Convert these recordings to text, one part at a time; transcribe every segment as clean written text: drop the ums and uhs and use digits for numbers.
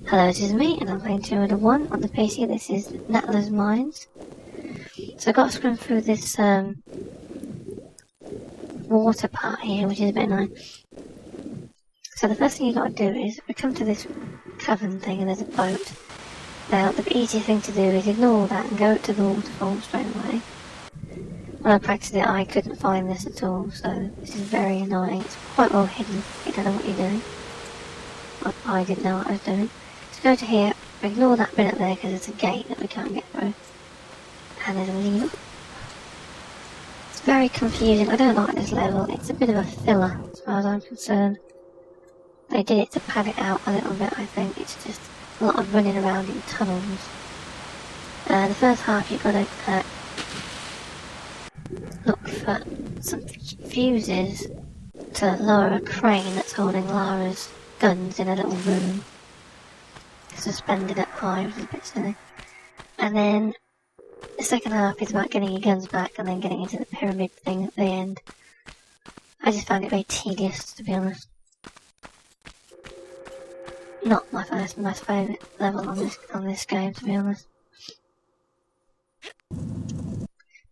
Hello, this is me, and I'm playing 201 on the PC. This is Natla's Mines. So I got to scrum through this water part here, which is a bit annoying. So the first thing you got to do is, we come to this cavern thing and there's a boat. Now the easiest thing to do is ignore that and go up to the waterfall straight away. When I practiced it I couldn't find this at all, so this is very annoying. It's quite well hidden, you don't know what you're doing. I didn't know what I was doing. So go to here, ignore that bit up there because it's a gate that we can't get through. And there's a lever. It's very confusing, I don't like this level, it's a bit of a filler as far as I'm concerned. They did it to pad it out a little bit, I think. It's just a lot of running around in tunnels. The first half you've got to look for some fuses to lower a crane that's holding Lara's guns in a little room. Suspended up high, which is a bit silly. And then the second half is about getting your guns back and then getting into the pyramid thing at the end. I just found it very tedious, to be honest. Not my most favourite level on this game, to be honest.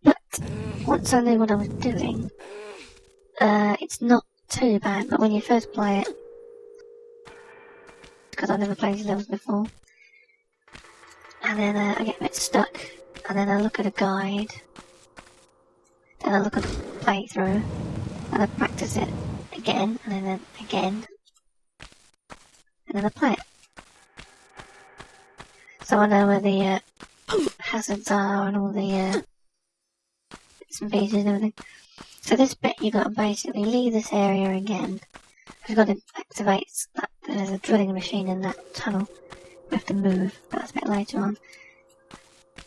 But once I knew what I was doing, it's not too bad. But when you first play it, because I've never played these levels before, and then I get a bit stuck, and then I look at a guide, then I look at the playthrough, and I practice it again, and then again. And then I play it. So I know where the hazards are and all the bits and pieces and everything. So this bit you've got to basically leave this area again. You've got to activate that. There's a drilling machine in that tunnel. We have to move. That's a bit later on.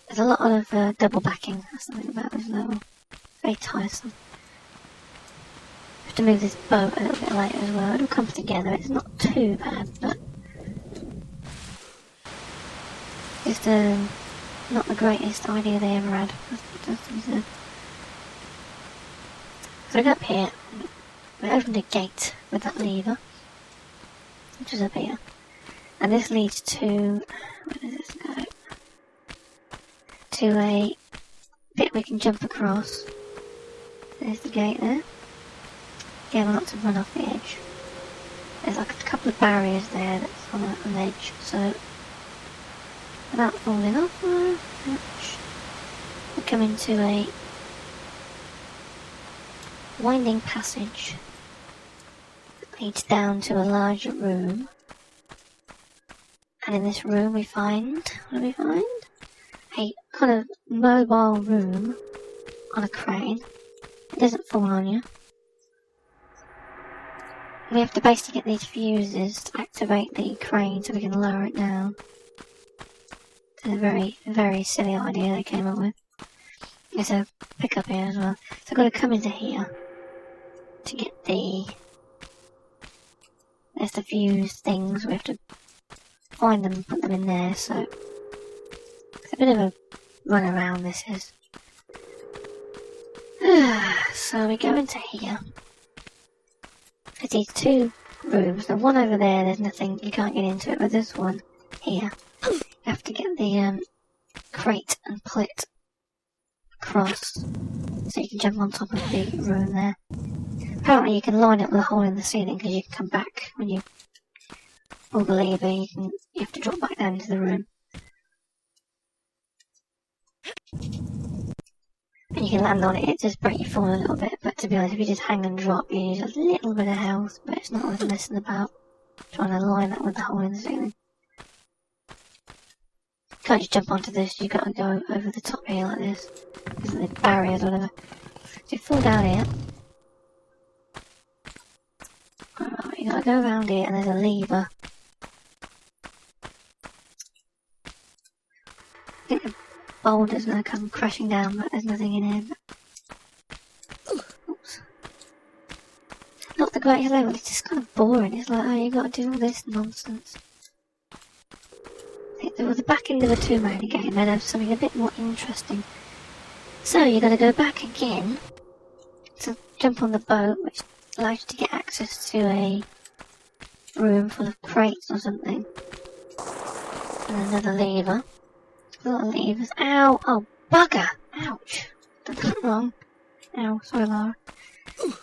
There's a lot of double backing. That's something about this level. Very tiresome. To move this boat a little bit later as well. It all comes together, it's not too bad, but just not the greatest idea they ever had. So we go up here, we opened a gate with that lever, which is up here, and this leads to, where does this go? To a bit we can jump across. There's the gate there. Again, we're not to run off the edge. There's like a couple of barriers there that's on an edge, so without falling off we come into a winding passage that leads down to a larger room. And in this room we find, what do we find? A kind of mobile room on a crane. It doesn't fall on you. We have to basically get these fuses to activate the crane so we can lower it down. It's a very, very silly idea they came up with. There's a pickup here as well. So I've got to come into here to get the... There's the fuse things, we have to find them and put them in there, so... It's a bit of a run around this is. So we go into here. There's these two rooms, the one over there, there's nothing, you can't get into it, but this one here, you have to get the crate and pull it across, so you can jump on top of the room there. Apparently you can line it with a hole in the ceiling, because you can come back when you pull the lever, you have to drop back down into the room. And you can land on it, it does break your fall a little bit, but to be honest, if you just hang and drop, you use a little bit of health, but it's not worth messing about trying to line that with the hole in the ceiling. You can't just jump onto this, you've got to go over the top here like this. There's the barriers or whatever. So you fall down here. Alright, you got to go around here and there's a lever. I think the boulder's going to come crashing down, but there's nothing in here. Oops. Not the greatest level, it's just kind of boring. It's like, oh, you got to do all this nonsense. I think there was the back end of the Tomb Raider game, they'd have something a bit more interesting. So you got to go back again to jump on the boat, which allows you to get access to a room full of crates or something. And another lever. A lot of levers. Ow! Oh, bugger! Ouch! Done that wrong. Ow, sorry Laura.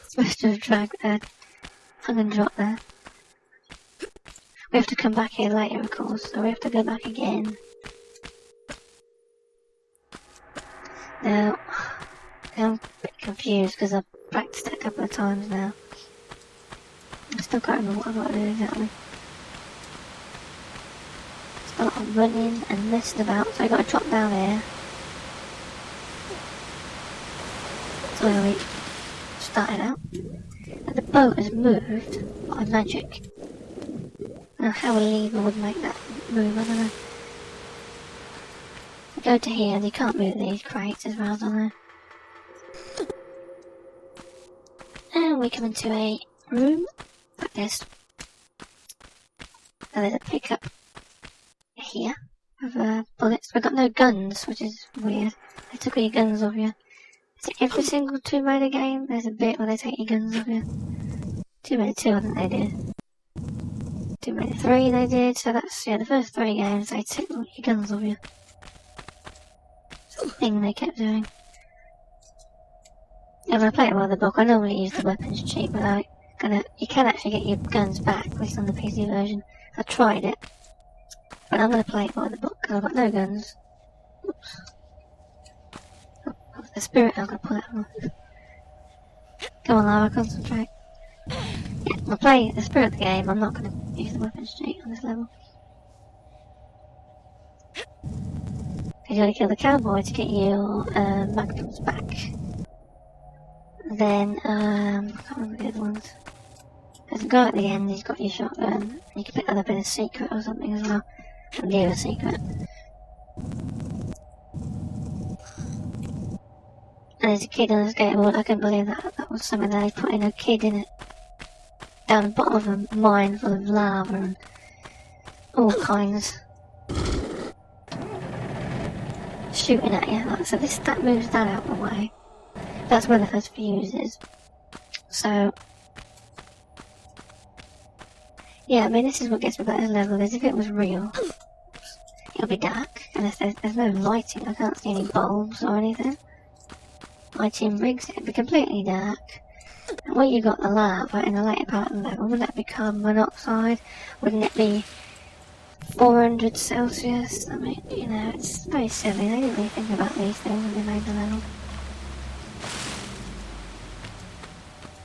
Supposed to have dragged hung and dropped there. We have to come back here later, of course, so we have to go back again. Now, I'm a bit confused because I've practiced it a couple of times now. I still can't remember what I've got to do exactly. It's a lot of running and messing about, so I've got to drop down here. That's where we started out. And the boat has moved by magic. Now how a lever would make that move, I don't know. Go to here and you can't move these crates as far as I know. And we come into a room like this. And there's a pickup here of bullets. We've got no guns, which is weird. They took all your guns off you. Is it every single Tomb Raider game? There's a bit where they take your guns off you. Tomb Raider 2 I think they did. Tomb Raider 3 they did, so that's, yeah, the first 3 games they took all your guns off you. Thing they kept doing. And when I play it by the book, I normally use the weapons cheat, but you can actually get your guns back, at least on the PC version. I tried it, but I'm going to play it by the book because I've got no guns. Oops. Oh, the spirit, I'm going to pull it off. Come on Lara, concentrate. Yeah, I'll play the spirit of the game, I'm not going to use the weapons cheat on this level. You gotta kill the cowboy to get your magnums back. Then, I can't remember the other ones. There's a guy at the end, he's got your shotgun. You can pick that up in a secret or something as well. I'll give a secret. And there's a kid on the skateboard, I couldn't believe that was something that they put in a kid in it. Down the bottom of a mine full of lava and all kinds. Shooting at you, like, so that moves that out of the way. That's where the first fuse is. So, yeah, I mean, this is what gets me about this level, is if it was real, it'll be dark, and if there's no lighting, I can't see any bulbs or anything. Lighting rigs, it'd be completely dark. And where you got the lava in the later part of the level, would that be carbon monoxide? Wouldn't it be 400 Celsius? I mean, you know, it's very silly. They didn't really think about these things when they made the level.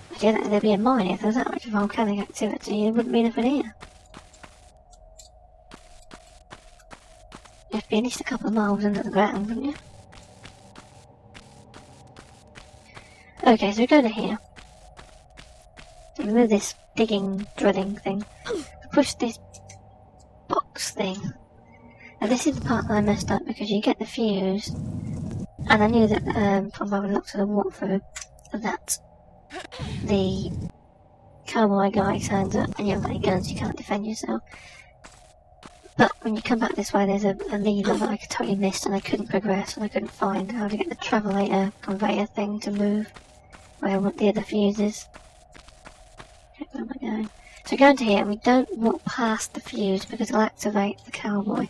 But yeah, there'd be a mine if there was that much volcanic activity. There wouldn't be nothing here. You'd have to be at least a couple of miles under the ground, wouldn't you? Okay, so we go to here. Remove this digging, drilling thing. Push this box thing. Now this is the part that I messed up because you get the fuse, and I knew that from having looked at the walkthrough that the cowboy guy turns up and you haven't got any guns, you can't defend yourself. But when you come back this way, there's a lever that I totally missed and I couldn't progress and I couldn't find how to get the travelator conveyor thing to move where I want the other fuses. Okay, where am I going? So going to here, and we don't walk past the fuse because it'll activate the cowboy.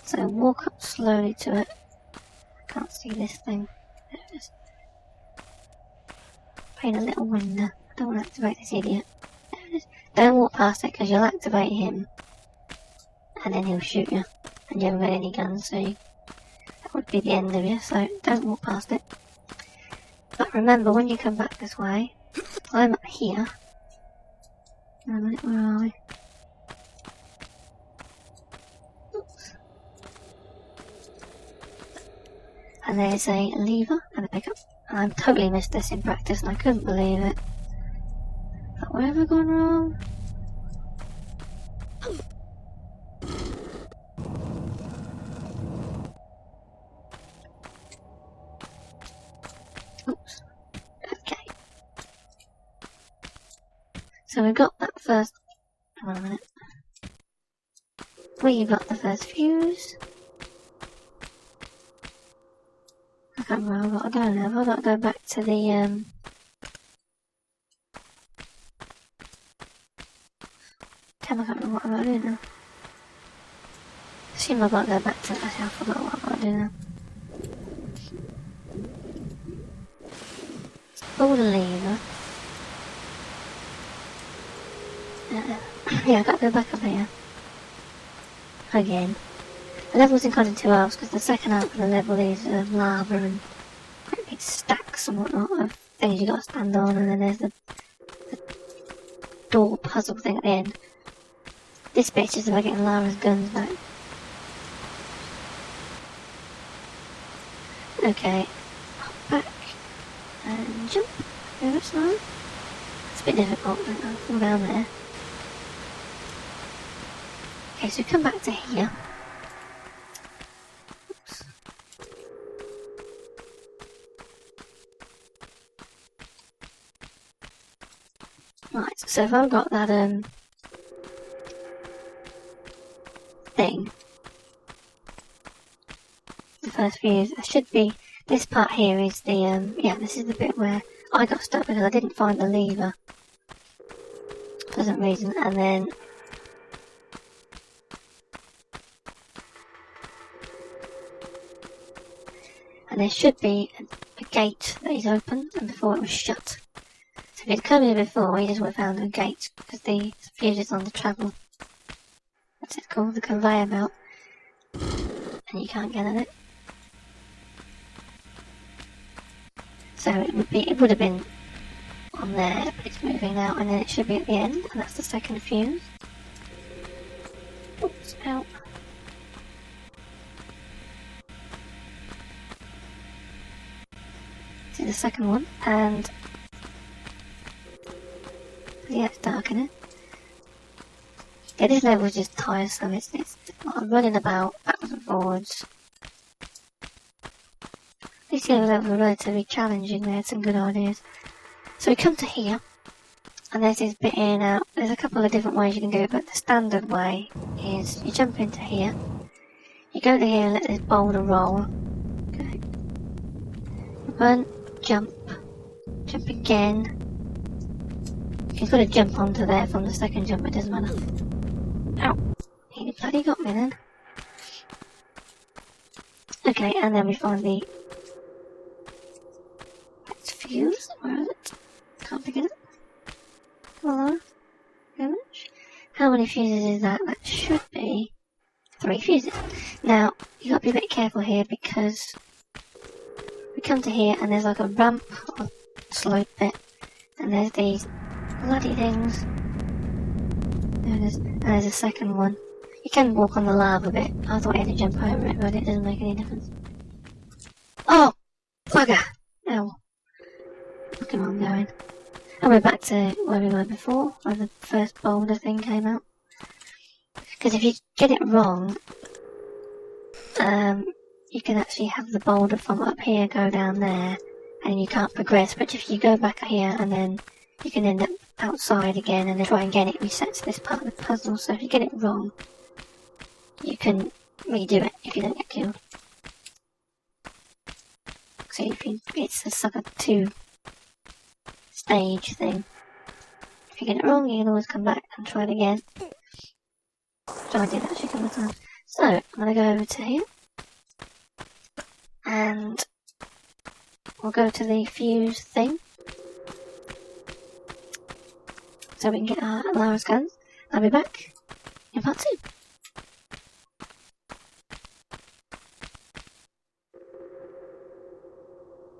So walk up slowly to it. I can't see this thing. There it is. Paint a little window. I don't want to activate this idiot. There it is. Don't walk past it because you'll activate him. And then he'll shoot you. And you haven't got any guns, so that would be the end of you. So don't walk past it. But remember, when you come back this way, I'm up here. Wait a minute, where are we? Oops. And there's a lever and a pickup. And I've totally missed this in practice and I couldn't believe it. But where have I gone wrong? Oops. Okay. So we've got that first... Hold on a minute. We got the first fuse. I can't remember what I've got to go now. I've got to go back to the I can't remember what I've got to do now. assume I've got to go back to that. I forgot what I've got to do now. Pull the lever. Yeah, I've got to go back up here. Again. The level's in kind of two halves because the second half of the level is lava and quite big stacks and whatnot of things you got to stand on, and then there's the door puzzle thing at the end. This bit is about getting Lara's guns back. Okay, hop back and jump over slow. It's a bit difficult, but I'll fall down there. Okay, so we come back to here. Oops. Right, so if I've got that thing, the first view, there should be, this part here is the, yeah, this is the bit where I got stuck because I didn't find the lever for some reason, and then there should be a gate that is open, and before it was shut. So if you'd come here before, you just would have found a gate, because the fuse is on the travel. What's it called? The conveyor belt. And you can't get at it. So it would have been on there, but it's moving now, and then it should be at the end, and that's the second fuse. Oops, out. See the second one, and yeah, it's dark in it. Yeah, this level is just tiresome. It's running about backwards and forwards. These levels are relatively challenging. They had some good ideas. So we come to here, and there's this bit in out. There's a couple of different ways you can do it, but the standard way is you jump into here, you go to here and let this boulder roll. Okay. Run, jump again. You've got to jump onto there from the second jump, it doesn't matter. Ow! He bloody got me then. Okay, and then we find the fuse. Where is it? Can't pick it up. Hello? Image? How many fuses is that? That should be 3 fuses. Now, you got to be a bit careful here because we come to here and there's like a ramp or slope bit, and there's these bloody things. There it is. And there's a second one. You can walk on the lava bit. I thought you had to jump over it, but it doesn't make any difference. Oh! Bugger! Ow. Look at where I'm going. And we're back to where we were before, where the first boulder thing came out. Because if you get it wrong, you can actually have the boulder from up here go down there, and you can't progress. But if you go back here, and then you can end up outside again, and then try and get it, resets this part of the puzzle. So if you get it wrong, you can redo it if you don't get killed. So it's a sort of 2-stage thing. If you get it wrong, you can always come back and try it again. So I did actually a couple of times. So I'm going to go over to here, and we'll go to the fuse thing, so we can get our Lara's guns. I'll be back in part 2.